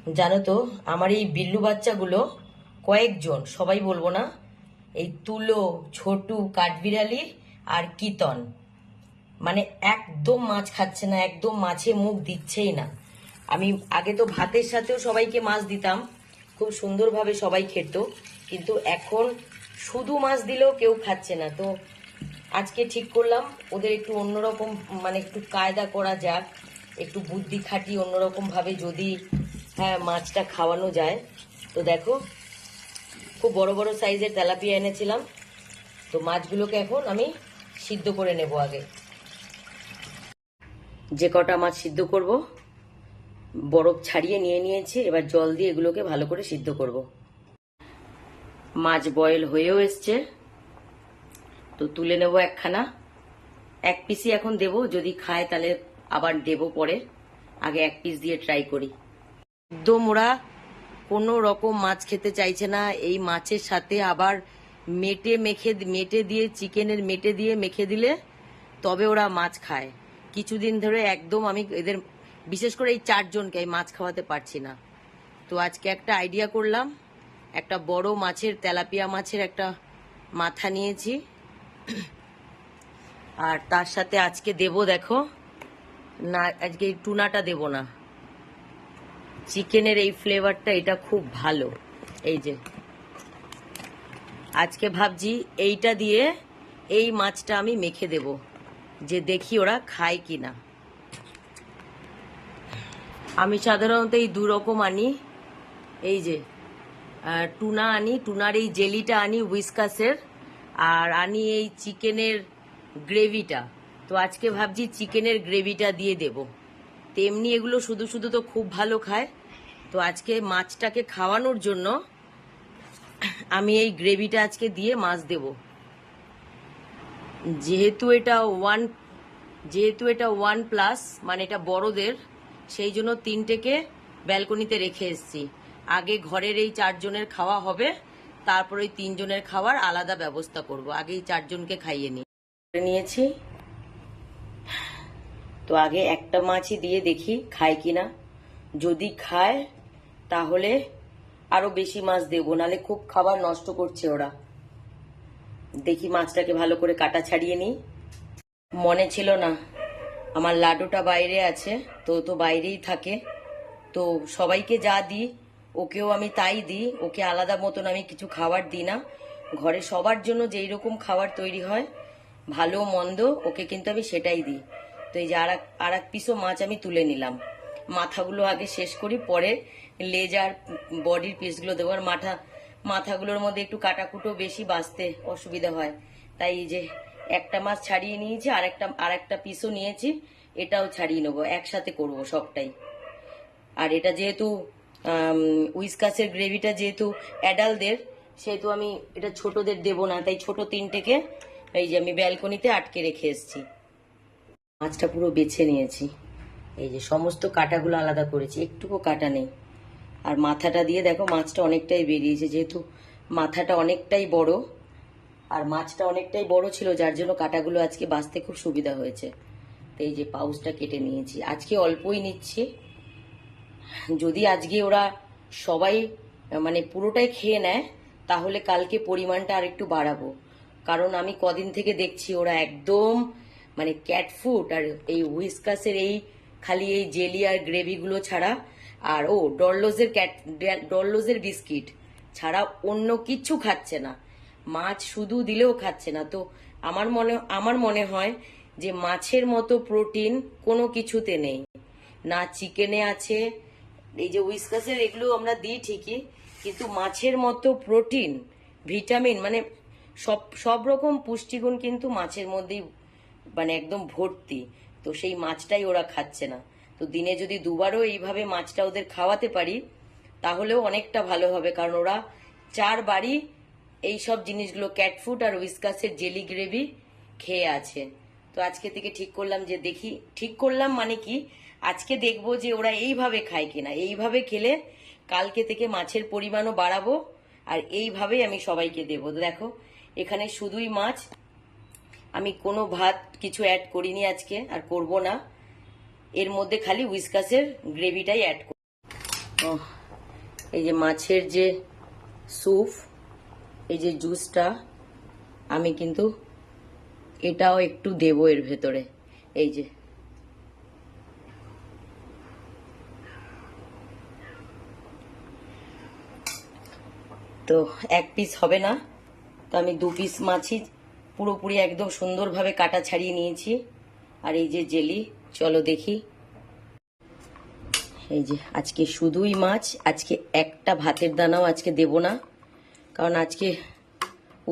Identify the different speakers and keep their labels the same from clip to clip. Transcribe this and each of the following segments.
Speaker 1: জানো তো, আমার এই বিল্লু বাচ্চাগুলো কয়েকজন, সবাই বলবো না, এই তুলো, ছোটু, কাঠবিড়ালি আর কিতন, মানে একদম মাছ খাচ্ছে না, একদম মাছে মুখ দিচ্ছেই না। আমি আগে তো ভাতের সাথেও সবাইকে মাছ দিতাম, খুব সুন্দরভাবে সবাই খেত, কিন্তু এখন শুধু মাছ দিলেও কেউ খাচ্ছে না। তো আজকে ঠিক করলাম ওদের একটু অন্যরকম, মানে একটু কায়দা করা যাক, একটু বুদ্ধি খাটিয়ে অন্যরকম ভাবে যদি মাছটা খাওয়ানো যায়। তো দেখো, খুব বড় বড় সাইজের তেলাপিয়া এনেছিলাম। তো মাছগুলোকে এখন আমি সিদ্ধ করে নেব। আগে যে কটা মাছ সিদ্ধ করব বরফ ছাড়িয়ে নিয়ে নিয়েছি, এবার জল দিয়ে এগুলোকে ভালো করে সিদ্ধ করব। মাছ বয়েল হয়েও এসছে, তো তুলে নেব একখানা। এক পিসই এখন দেব, যদি খায় তাহলে আবার দেব পরে। আগে এক পিস দিয়ে ট্রাই করি। একদম ওরা কোনো রকম মাছ খেতে চাইছে না। এই মাছের সাথে আবার মেটে দিয়ে, চিকেনের মেটে দিয়ে মেখে দিলে তবে ওরা মাছ খায়। কিছুদিন ধরে একদম আমি এদের, বিশেষ করে এই চারজনকে এই মাছ খাওয়াতে পারছি না। তো আজকে একটা আইডিয়া করলাম, একটা বড় মাছের, তেলাপিয়া মাছের একটা মাথা নিয়েছি, আর তার সাথে আজকে দেব, দেখো না, আজকে এই টুনাটা দেব না। চিকেনের এই ফ্লেভারটা, এটা খুব ভালো। এই যে আজকে ভাবছি এইটা দিয়ে এই মাছটা আমি মেখে দেব, যে দেখি ওরা খায় কিনা। আমি সাধারণত এই দু রকম আনি, এই যে টুনা আনি, টুনার এই জেলিটা আনি হুইস্কাসের, আর আনি এই চিকেনের গ্রেভিটা। তো আজকে ভাবছি চিকেনের গ্রেভিটা দিয়ে দেব। তেমনি এগুলো শুধু শুধু তো খুব ভালো খায়, তো আজকে মাছটাকে খাওয়ানোর জন্য আমি এই গ্রেভিটা আজকে দিয়ে মাছ দেব। যেহেতু এটা 1+, মানে এটা বড়দের, সেই জন্য 3টেকে ব্যালকনিতে রেখে এসেছি। আগে ঘরের এই 4জনের খাওয়া হবে, তারপর ওই 3জনের খাওয়ার আলাদা ব্যবস্থা করব। আগে এই 4জনকে খাইয়ে নিয়েছি। তো আগে একটা মাছই দিয়ে দেখি খায় কিনা। যদি খায় তাহলে আরো বেশি মাছ দেবো, নাহলে খুব খাবার নষ্ট করছে ওরা। দেখি মাছটাকে ভালো করে কাটা ছাড়িয়ে নিই। মনে ছিল না আমার লাডুটা বাইরে আছে, তো বাইরেই থাকে। তো সবাইকে যা দিই ওকেও আমি তাই দিই, ওকে আলাদা মতন আমি কিছু খাবার দিই না। ঘরে সবার জন্য যেই রকম খাবার তৈরি হয়, ভালো মন্দ, ওকে কিন্তু আমি সেটাই দিই। তো এই যে আর এক পিসও মাছ আমি তুলে নিলাম। মাথাগুলো আগে শেষ করি, পরে লেজ আর বডির পিসগুলো দেবো। আর মাথাগুলোর মধ্যে একটু কাটাকুটো বেশি, বাঁচতে অসুবিধা হয়। তাই এই যে একটা মাছ ছাড়িয়ে নিয়েছি, আর একটা পিসও নিয়েছি, এটাও ছাড়িয়ে নেবো, একসাথে করব সবটাই। আর এটা যেহেতু উইস্কাসের গ্রেভিটা যেহেতু অ্যাডাল্টদের, সেহেতু আমি এটা ছোটদের দেব না, তাই ছোট 3টেকে এই যে আমি ব্যালকনিতে আটকে রেখে এসেছি। মাছটা পুরো বেছে নিয়েছি, এই যে সমস্ত কাটাগুলো আলাদা করেছি, একটুকু কাটা নেই। আর মাথাটা দিয়ে দেখো মাছটা অনেকটাই বেরিয়েছে, যেহেতু মাথাটা অনেকটাই বড় আর মাছটা অনেকটাই বড় ছিল, যার জন্য কাটাগুলো আজকে বাছতে খুব সুবিধা হয়েছে। তো এই যে পাউচটা কেটে নিয়েছি, আজকে অল্পই নিচ্ছি। যদি আজকে ওরা সবাই মানে পুরোটাই খেয়ে নেয়, তাহলে কালকে পরিমাণটা আর একটু বাড়াবো। কারণ আমি কদিন থেকে দেখছি ওরা একদম মানে ক্যাট ফুড আর এই হুইস্কাসের এই খালি এই জেলি আর গ্রেভিগুলো ছাড়া, আর ডরলোজের বিস্কিট ছাড়া অন্য কিচ্ছু খাচ্ছে না। মাছ শুধু দিলেও খাচ্ছে না। তো আমার মনে হয় যে মাছের মতো প্রোটিন কোনো কিছুতে নেই, না চিকেনে আছে। এই যে হুইস্কাসের এগুলো আমরা দিই ঠিকই, কিন্তু মাছের মতো প্রোটিন, ভিটামিন, মানে সব রকম পুষ্টিগুণ কিন্তু মাছের মধ্যেই মানে একদম ভর্তি। তো সেই মাছটাই ওরা খাচ্ছে না। তো দিনে যদি দুবারও এইভাবে মাছটা ওদের খাওয়াতে পারি, তাহলেও অনেকটা ভালো হবে। কারণ ওরা 4বারই এইসব জিনিসগুলো, ক্যাটফুড আর হুইস্কাসের জেলি গ্রেভি খেয়ে আছে। তো আজকে থেকে ঠিক করলাম যে দেখি, ঠিক করলাম মানে কি, আজকে দেখবো যে ওরা এইভাবে খায় কিনা। এইভাবে খেলে কালকে থেকে মাছের পরিমাণও বাড়াবো, আর এইভাবেই আমি সবাইকে দেবো। দেখো এখানে শুধুই মাছ, আমি কোনো ভাত কিছু অ্যাড করিনি আজকে, আর করব না। এর মধ্যে খালি হুইস্কাসের গ্রেভিটাই অ্যাড করব। এই যে মাছের যে স্যুপ, এই যে জুসটা, আমি কিন্তু এটাও একটু দেবো এর ভেতরে। এই যে তো এক পিস হবে না, তো আমি 2 পিস মাছই পুরোপুরি একদম সুন্দরভাবে কাটা ছাড়িয়ে নিয়েছি। আর এই যে জেলি, চলো দেখি। এই যে আজকে শুধুই মাছ, আজকে একটা ভাতের দানাও আজকে দেব না, কারণ আজকে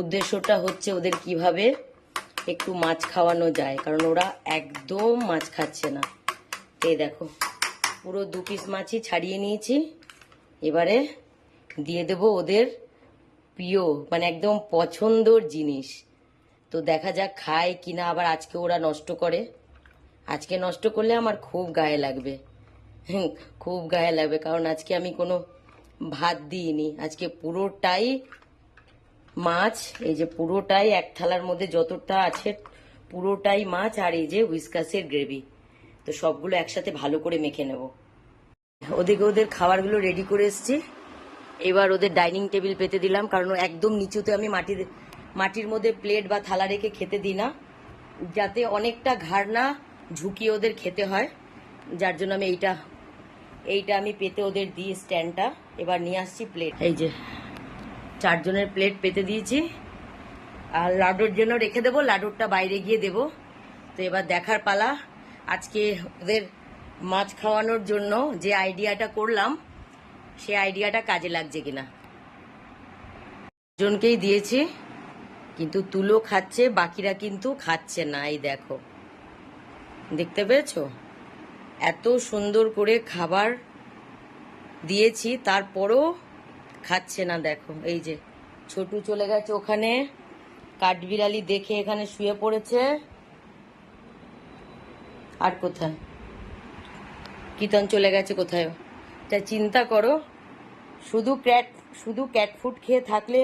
Speaker 1: উদ্দেশ্যটা হচ্ছে ওদের কিভাবে একটু মাছ খাওয়ানো যায়, কারণ ওরা একদম মাছ খাচ্ছে না। এই দেখো পুরো 2 পিস মাছই ছাড়িয়ে নিয়েছি। এবারে দিয়ে দেব ওদের প্রিয়, মানে একদম পছন্দর জিনিস। তো দেখা যাক খায় কিনা, আবার আজকে ওরা নষ্ট করে। আজকে নষ্ট করলে আমার খুব গায়ে লাগবে, খুব গায়ে লাগবে, কারণ আজকে আমি কোনো ভাত দিইনি, আজকে পুরোটাই মাছ। এই যে পুরোটাই এক থালার মধ্যে যতটা আছে পুরোটাই মাছ, আর এই যে হুইস্কাসের গ্রেভি। তো সবগুলো একসাথে ভালো করে মেখে নেব। ওদিকে ওদের খাবারগুলো রেডি করে এসছি, এবার ওদের ডাইনিং টেবিল পেতে দিলাম, কারণ একদম নিচুতে আমি মাটির মধ্যে প্লেট বা থালা রেখে খেতে দিই না, যাতে অনেকটা ঘাড় না ঝুঁকিয়ে ওদের খেতে হয়, যার জন্য আমি এইটা আমি পেতে ওদের দিই স্ট্যান্ডটা। এবার নিয়ে আসছি প্লেট, এই যে 4 জনের প্লেট পেতে দিয়েছি, আর লাডুর জন্য রেখে দেবো, লাডুরটা বাইরে গিয়ে দেব। তো এবার দেখার পালা, আজকে ওদের মাছ খাওয়ানোর জন্য যে আইডিয়াটা করলাম সে আইডিয়াটা কাজে লাগছে কিনা। জনকেই দিয়েছি, কিন্তু তুলো খাচ্ছে, বাকিরা কিন্তু খাচ্ছে না। এই দেখো, দেখতে পেয়েছো, এত সুন্দর করে খাবার দিয়েছি তারপরও খাচ্ছে না। দেখো এই যে ছোটু চলে গেছে ওখানে, কাঠবিড়ালি দেখে এখানে শুয়ে পড়েছে। আর কোথায় কীর্তন চলে গেছে কোথায়, তা চিন্তা করো। শুধু ক্যাট ফুড খেয়ে থাকলে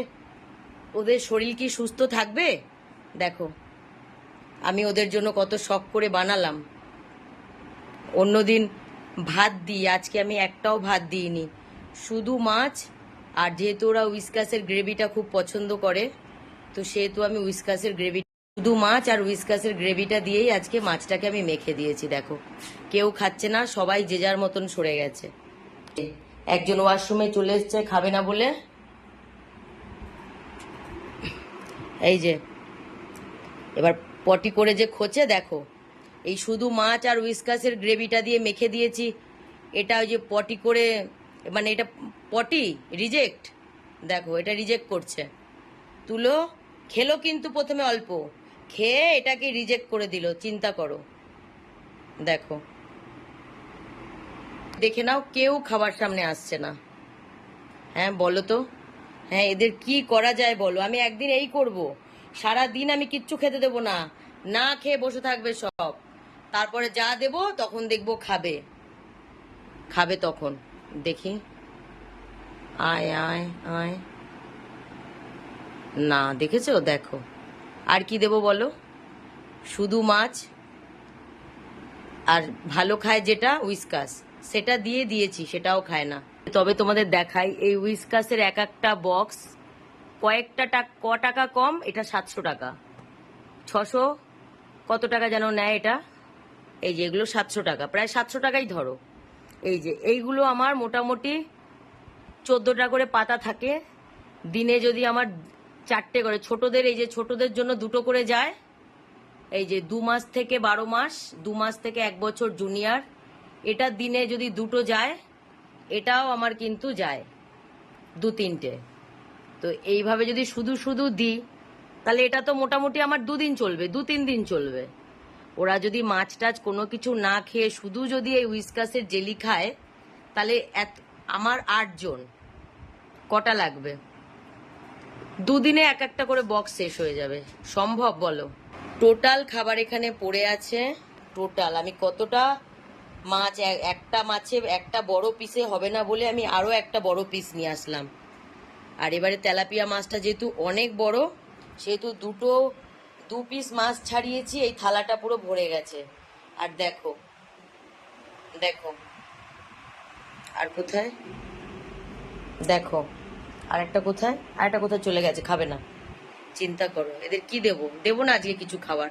Speaker 1: ওদের শরীর কি সুস্থ থাকবে? দেখো আমি ওদের জন্য কত শখ করে বানালাম। অন্যদিন ভাত দিই, আজকে আমি একটাও ভাত দিইনি, শুধু মাছ। আর যেহেতু ওরা হুইস্কাসের গ্রেভিটা খুব পছন্দ করে, তো সেহেতু আমি হুইস্কাসের গ্রেভি, শুধু মাছ আর হুইস্কাসের গ্রেভিটা দিয়েই আজকে মাছটাকে আমি মেখে দিয়েছি। দেখো কেউ খাচ্ছে না, সবাই যে যার মতন সরে গেছে। একজন ওয়াশরুমে চলে এসছে খাবে না বলে। এই যে এবার পটি করে যে খোঁচে, দেখো এই শুধু মাছ আর হুইস্কাসের গ্রেভিটা দিয়ে মেখে দিয়েছি, এটা ওই যে পটি করে, মানে এটা পটি রিজেক্ট, দেখো এটা রিজেক্ট করছে। তুলো খেলো কিন্তু প্রথমে অল্প খেয়ে এটাকে রিজেক্ট করে দিল, চিন্তা করো। দেখো দেখে নাও, কেউ খাবার সামনে আসছে না। হ্যাঁ বলো তো, হ্যাঁ এদের কি করা যায় বলো। আমি একদিন এই করব, সারা দিন আমি কিচ্ছু খেতে দেবো না, না খেয়ে বসে থাকবে সব, তারপরে যা দেব তখন দেখবো খাবে তখন দেখি। আয় আয় আয়, না দেখেছো, দেখো আর কি দেবো বলো, শুধু মাছ আর ভালো খায় যেটা হুইস্কাস, সেটা দিয়েছি, সেটাও খায় না। তবে তোমাদের দেখাই, এই হুইস্কাসের এক একটা বক্স ক টাকা কম, এটা 700 টাকা, 600 কত টাকা যেন নেয় এটা। এই যে এগুলো 700 টাকা, প্রায় 700 টাকাই ধরো। এই যে এইগুলো আমার মোটামুটি 14টা করে পাতা থাকে, দিনে যদি আমার 4টে করে, ছোটদের এই যে ছোটদের জন্য 2টো করে যায়। এই যে 2 মাস থেকে 12 মাস, 2 মাস থেকে 1 বছর জুনিয়র, এটা দিনে যদি 2টো যায়, এটাও আমার কিন্তু যায় 2-3টে। তো এইভাবে যদি শুধু দিই, তাহলে এটা তো মোটামুটি আমার 2 দিন চলবে, 2-3 দিন চলবে। ওরা যদি মাছ টাছ কোনো কিছু না খেয়ে শুধু যদি এই হুইস্কাসের জেলি খায়, তাহলে আমার 8 জন, কটা লাগবে? 2 দিনে এক একটা করে বক্স শেষ হয়ে যাবে, সম্ভব বলো? টোটাল খাবার এখানে পড়ে আছে, টোটাল আমি কতটা মাছ, একটা মাছে একটা বড় পিসে হবে না বলে আমি আরো একটা বড় পিস নিয়ে আসলাম। আর এবারে তেলাপিয়া মাছটা যেহেতু অনেক বড়, সেহেতু 2 পিস মাছ ছাড়িয়েছি, এই থালাটা পুরো ভরে গেছে। আর দেখো দেখো, আর কোথায়, দেখো আরেকটা কোথায় চলে গেছে, খাবে না। চিন্তা করো এদের কি দেবো, দেবো না আজকে কিছু খাবার।